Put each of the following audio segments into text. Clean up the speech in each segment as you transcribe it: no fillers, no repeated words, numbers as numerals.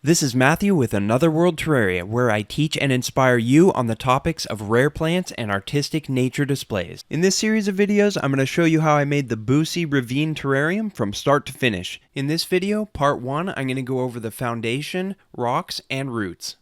This is Matthew with Another World Terraria, where I teach and inspire you on the topics of rare plants and artistic nature displays. In this series of videos, I'm going to show you how I made the Buce Ravine Terrarium from start to finish. In this video, part 1, I'm going to go over the foundation, rocks, and roots.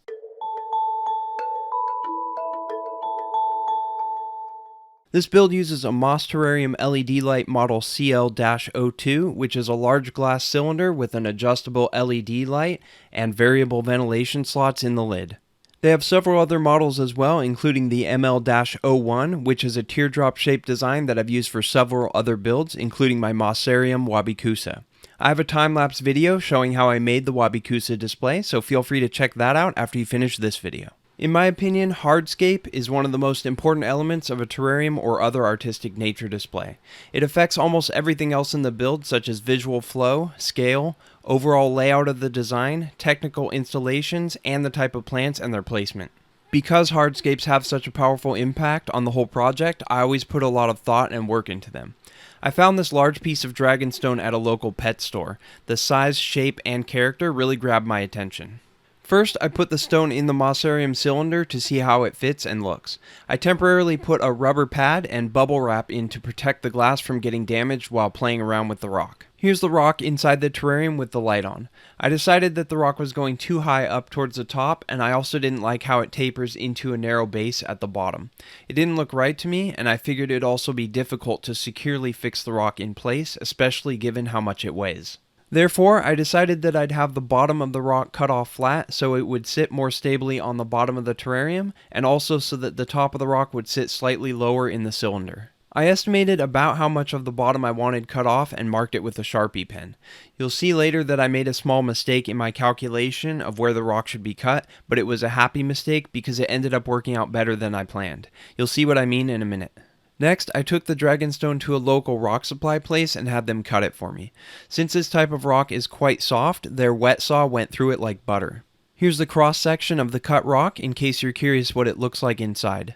This build uses a Mossarium LED light model CL-02, which is a large glass cylinder with an adjustable LED light and variable ventilation slots in the lid. They have several other models as well, including the ML-01, which is a teardrop-shaped design that I've used for several other builds, including my Mossarium Wabikusa. I have a time-lapse video showing how I made the Wabikusa display, so feel free to check that out after you finish this video. In my opinion, Hardscape is one of the most important elements of a terrarium or other artistic nature display. It affects almost everything else in the build, such as visual flow, scale, overall layout of the design, technical installations, and the type of plants and their placement. Because hardscapes have such a powerful impact on the whole project, I always put a lot of thought and work into them. I found this large piece of dragonstone at a local pet store. The size, shape, and character really grabbed my attention. First, I put the stone in the Mossarium cylinder to see how it fits and looks. I temporarily put a rubber pad and bubble wrap in to protect the glass from getting damaged while playing around with the rock. Here's the rock inside the terrarium with the light on. I decided that the rock was going too high up towards the top, and I also didn't like how it tapers into a narrow base at the bottom. It didn't look right to me, and I figured it'd also be difficult to securely fix the rock in place, especially given how much it weighs. Therefore, I decided that I'd have the bottom of the rock cut off flat so it would sit more stably on the bottom of the terrarium, and also so that the top of the rock would sit slightly lower in the cylinder. I estimated about how much of the bottom I wanted cut off and marked it with a Sharpie pen. You'll see later that I made a small mistake in my calculation of where the rock should be cut, but it was a happy mistake because it ended up working out better than I planned. You'll see what I mean in a minute. Next, I took the dragonstone to a local rock supply place and had them cut it for me. Since this type of rock is quite soft, their wet saw went through it like butter. Here's the cross section of the cut rock in case you're curious what it looks like inside.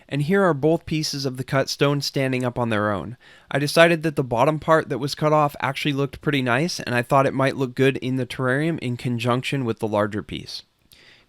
And here are both pieces of the cut stone standing up on their own. I decided that the bottom part that was cut off actually looked pretty nice, and I thought it might look good in the terrarium in conjunction with the larger piece.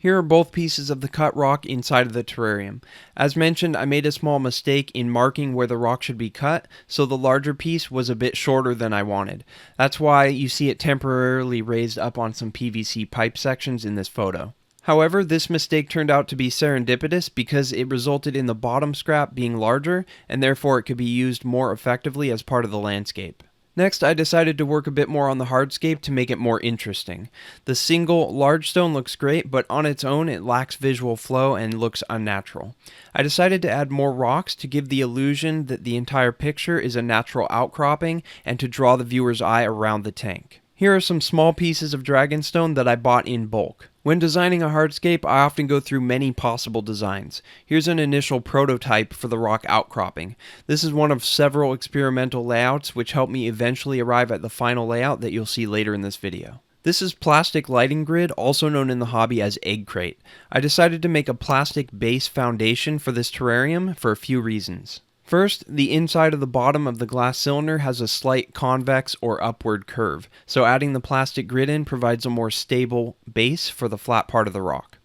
Here are both pieces of the cut rock inside of the terrarium. As mentioned, I made a small mistake in marking where the rock should be cut, so the larger piece was a bit shorter than I wanted. That's why you see it temporarily raised up on some PVC pipe sections in this photo. However, this mistake turned out to be serendipitous because it resulted in the bottom scrap being larger, and therefore it could be used more effectively as part of the landscape. Next, I decided to work a bit more on the hardscape to make it more interesting. The single large stone looks great, but on its own it lacks visual flow and looks unnatural. I decided to add more rocks to give the illusion that the entire picture is a natural outcropping and to draw the viewer's eye around the tank. Here are some small pieces of dragonstone that I bought in bulk. When designing a hardscape, I often go through many possible designs. Here's an initial prototype for the rock outcropping. This is one of several experimental layouts which helped me eventually arrive at the final layout that you'll see later in this video. This is plastic lighting grid, also known in the hobby as egg crate. I decided to make a plastic base foundation for this terrarium for a few reasons. First, the inside of the bottom of the glass cylinder has a slight convex or upward curve, so adding the plastic grid in provides a more stable base for the flat part of the rock.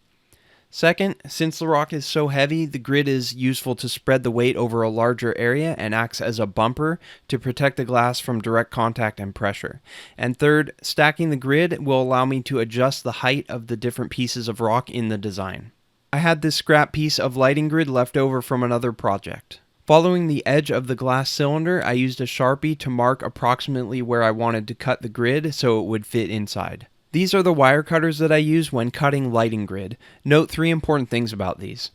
Second, since the rock is so heavy, the grid is useful to spread the weight over a larger area and acts as a bumper to protect the glass from direct contact and pressure. And third, stacking the grid will allow me to adjust the height of the different pieces of rock in the design. I had this scrap piece of lighting grid left over from another project. Following the edge of the glass cylinder, I used a Sharpie to mark approximately where I wanted to cut the grid so it would fit inside. These are the wire cutters that I use when cutting lighting grid. Note 3 important things about these.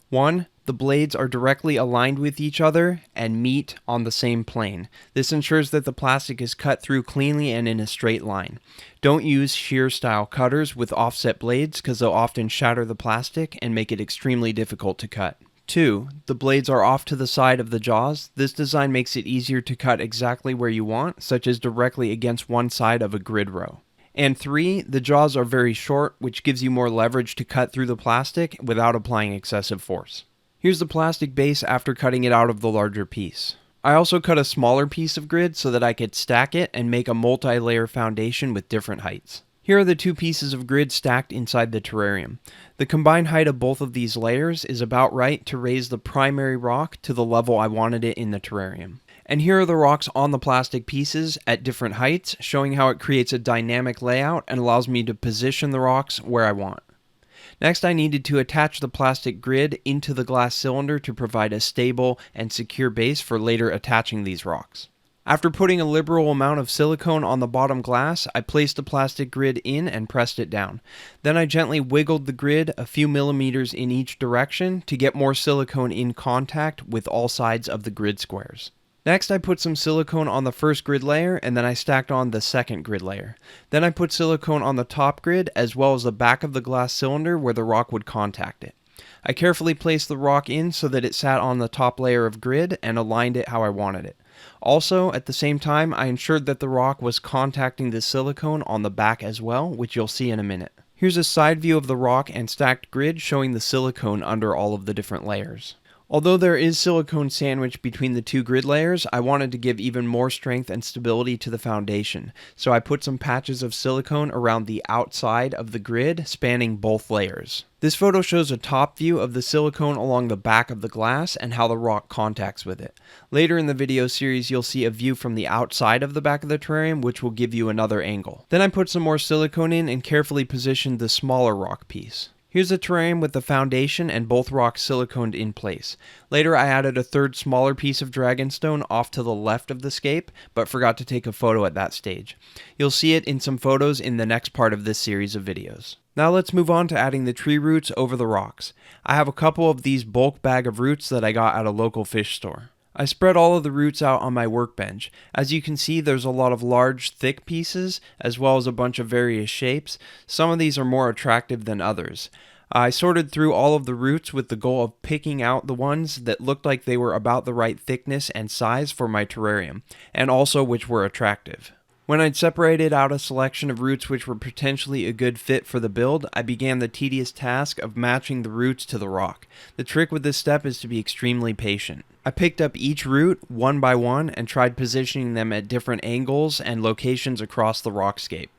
1. The blades are directly aligned with each other and meet on the same plane. This ensures that the plastic is cut through cleanly and in a straight line. Don't use shear style cutters with offset blades because they'll often shatter the plastic and make it extremely difficult to cut. 2. The blades are off to the side of the jaws. This design makes it easier to cut exactly where you want, such as directly against one side of a grid row. And 3. The jaws are very short, which gives you more leverage to cut through the plastic without applying excessive force. Here's the plastic base after cutting it out of the larger piece. I also cut a smaller piece of grid so that I could stack it and make a multi-layer foundation with different heights. Here are the two pieces of grid stacked inside the terrarium. The combined height of both of these layers is about right to raise the primary rock to the level I wanted it in the terrarium. And here are the rocks on the plastic pieces at different heights, showing how it creates a dynamic layout and allows me to position the rocks where I want. Next, I needed to attach the plastic grid into the glass cylinder to provide a stable and secure base for later attaching these rocks. After putting a liberal amount of silicone on the bottom glass, I placed the plastic grid in and pressed it down. Then I gently wiggled the grid a few millimeters in each direction to get more silicone in contact with all sides of the grid squares. Next, I put some silicone on the first grid layer, and then I stacked on the second grid layer. Then I put silicone on the top grid as well as the back of the glass cylinder where the rock would contact it. I carefully placed the rock in so that it sat on the top layer of grid and aligned it how I wanted it. Also, at the same time, I ensured that the rock was contacting the silicone on the back as well, which you'll see in a minute. Here's a side view of the rock and stacked grid showing the silicone under all of the different layers. Although there is silicone sandwiched between the two grid layers, I wanted to give even more strength and stability to the foundation, so I put some patches of silicone around the outside of the grid, spanning both layers. This photo shows a top view of the silicone along the back of the glass and how the rock contacts with it. Later in the video series, you'll see a view from the outside of the back of the terrarium, which will give you another angle. Then I put some more silicone in and carefully positioned the smaller rock piece. Here's a terrarium with the foundation and both rocks siliconed in place. Later I added a third smaller piece of dragonstone off to the left of the scape, but forgot to take a photo at that stage. You'll see it in some photos in the next part of this series of videos. Now let's move on to adding the tree roots over the rocks. I have a couple of these bulk bag of roots that I got at a local fish store. I spread all of the roots out on my workbench. As you can see, there's a lot of large, thick pieces, as well as a bunch of various shapes. Some of these are more attractive than others. I sorted through all of the roots with the goal of picking out the ones that looked like they were about the right thickness and size for my terrarium, and also which were attractive. When I'd separated out a selection of roots which were potentially a good fit for the build, I began the tedious task of matching the roots to the rock. The trick with this step is to be extremely patient. I picked up each root one by one and tried positioning them at different angles and locations across the Rockscape.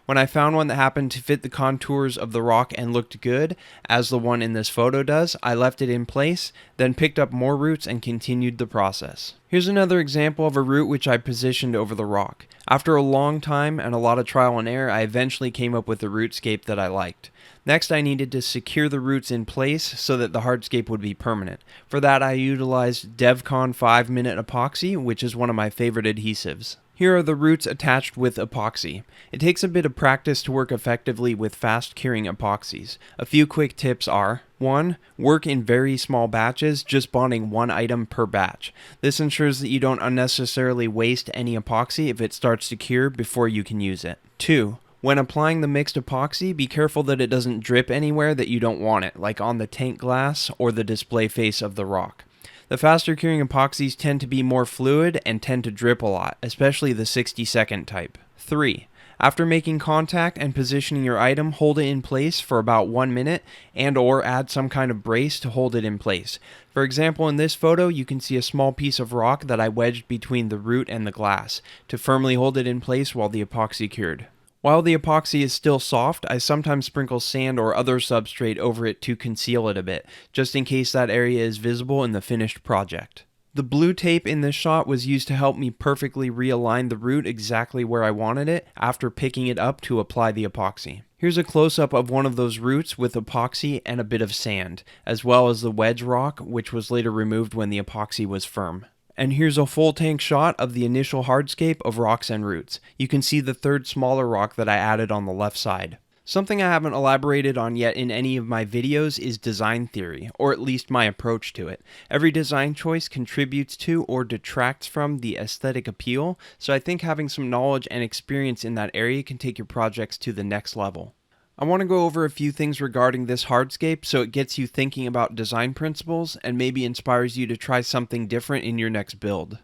When I found one that happened to fit the contours of the rock and looked good, as the one in this photo does, I left it in place, then picked up more roots and continued the process. Here's another example of a root which I positioned over the rock. After a long time and a lot of trial and error, I eventually came up with a rootscape that I liked. Next, I needed to secure the roots in place so that the hardscape would be permanent. For that, I utilized DevCon 5-minute epoxy, which is one of my favorite adhesives. Here are the roots attached with epoxy. It takes a bit of practice to work effectively with fast curing epoxies. A few quick tips are: 1. Work in very small batches, just bonding one item per batch. This ensures that you don't unnecessarily waste any epoxy if it starts to cure before you can use it. 2. When applying the mixed epoxy, be careful that it doesn't drip anywhere that you don't want it, like on the tank glass or the display face of the rock. The faster curing epoxies tend to be more fluid and tend to drip a lot, especially the 60-second type. 3. After making contact and positioning your item, hold it in place for about 1 minute and/or add some kind of brace to hold it in place. For example, in this photo, you can see a small piece of rock that I wedged between the root and the glass to firmly hold it in place while the epoxy cured. While the epoxy is still soft, I sometimes sprinkle sand or other substrate over it to conceal it a bit, just in case that area is visible in the finished project. The blue tape in this shot was used to help me perfectly realign the root exactly where I wanted it after picking it up to apply the epoxy. Here's a close-up of one of those roots with epoxy and a bit of sand, as well as the wedge rock, which was later removed when the epoxy was firm. And here's a full tank shot of the initial hardscape of rocks and roots. You can see the third smaller rock that I added on the left side. Something I haven't elaborated on yet in any of my videos is design theory, or at least my approach to it. Every design choice contributes to or detracts from the aesthetic appeal, so I think having some knowledge and experience in that area can take your projects to the next level. I want to go over a few things regarding this hardscape so it gets you thinking about design principles and maybe inspires you to try something different in your next build.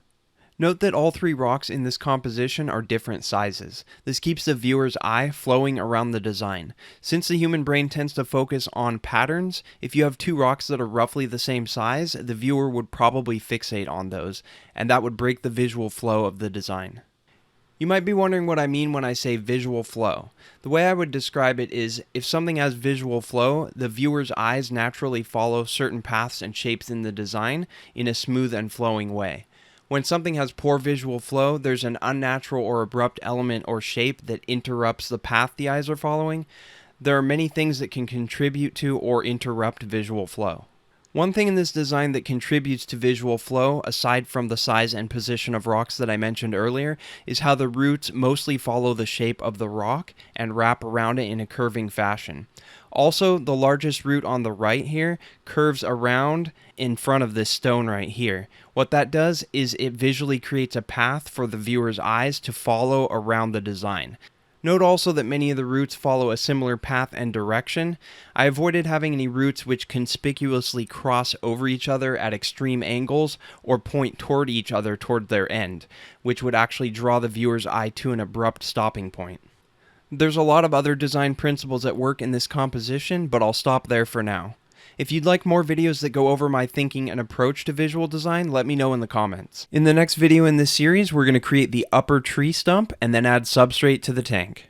Note that all three rocks in this composition are different sizes. This keeps the viewer's eye flowing around the design. Since the human brain tends to focus on patterns, if you have two rocks that are roughly the same size, the viewer would probably fixate on those, and that would break the visual flow of the design. You might be wondering what I mean when I say visual flow. The way I would describe it is if something has visual flow, the viewer's eyes naturally follow certain paths and shapes in the design in a smooth and flowing way. When something has poor visual flow, there's an unnatural or abrupt element or shape that interrupts the path the eyes are following. There are many things that can contribute to or interrupt visual flow. One thing in this design that contributes to visual flow, aside from the size and position of rocks that I mentioned earlier, is how the roots mostly follow the shape of the rock and wrap around it in a curving fashion. Also, the largest root on the right here curves around in front of this stone right here. What that does is it visually creates a path for the viewer's eyes to follow around the design. Note also that many of the roots follow a similar path and direction. I avoided having any roots which conspicuously cross over each other at extreme angles or point toward each other toward their end, which would actually draw the viewer's eye to an abrupt stopping point. There's a lot of other design principles at work in this composition, but I'll stop there for now. If you'd like more videos that go over my thinking and approach to visual design, let me know in the comments. In the next video in this series, we're going to create the upper tree stump and then add substrate to the tank.